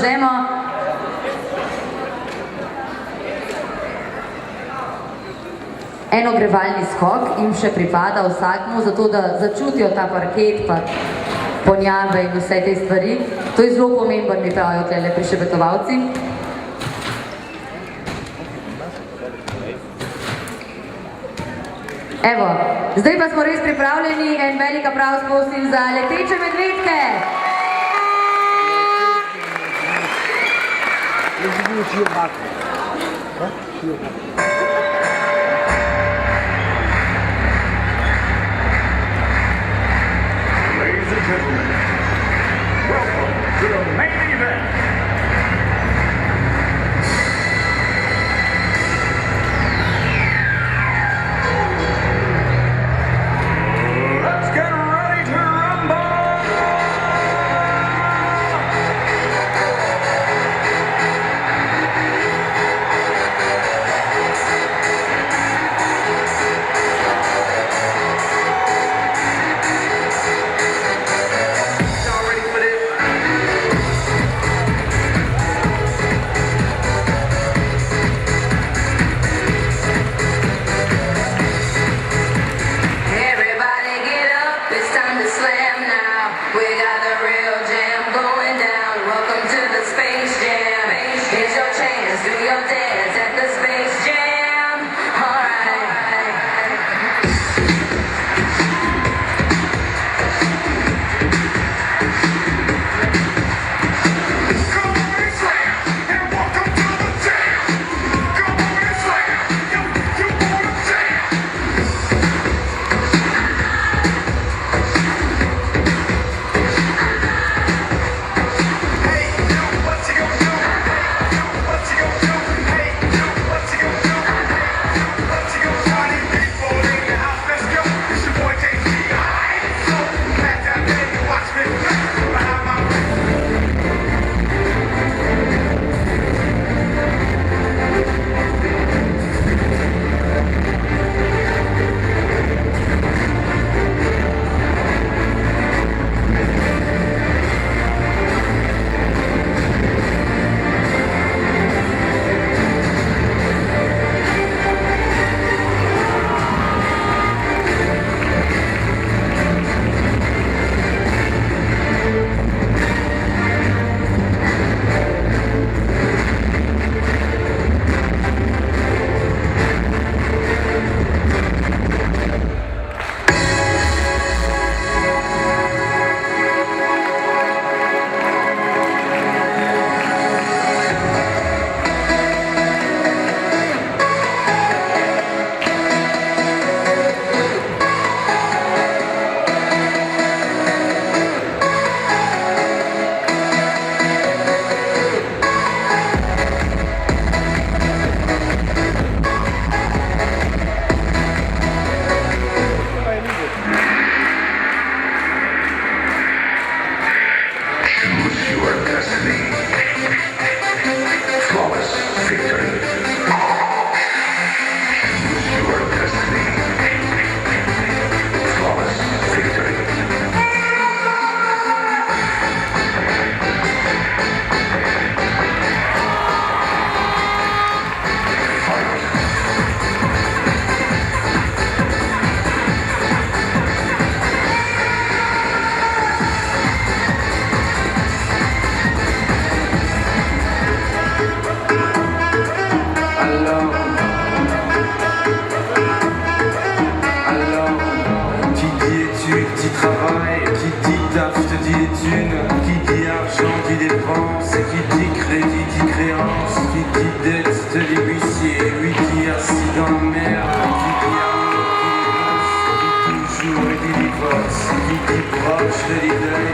začnemo. En ogrevalni skok jim še pripada vsakmu, zato da začutijo ta parket, pa ponjave in vse te stvari. To je zelo pomembno, mi pravijo tlele prišepetovalci. Evo, zdaj pa smo res pripravljeni, en velik aplavz prosim za Leteče medvedke. Ladies and gentlemen, welcome to the main event. Let's get ready to rumble! Y'all ready for this? Everybody get up, it's time to slam now. We got the real jam going down. Welcome to the Space Jam. Here's your chance, do your dance at the Space Jam. Alright. Come on and slam, and welcome to the jam. Come on and slam, you wanna jam. Hey, you, what you gonna do? Hey, you, what you gonna do? Hey, you, what you gonna do? Hey, you, what you gonna do? Party people in the house, let's go. It's your boy JC. Alright, so pat that baby, watch me behind my back. Choose your destiny. Flawless victory. Choose your destiny. Flawless victory. Alors, qui dit études, dit travail, qui dit taf, te dit les thunes, qui dit argent, dit dépense, qui dit crédit, dit créance, qui dit dette, te dit huissier, lui dit assis dans la mer, qui dit amour, qui dit gosse, qui dit toujours et dit divorce, qui dit proche, te dit deuil,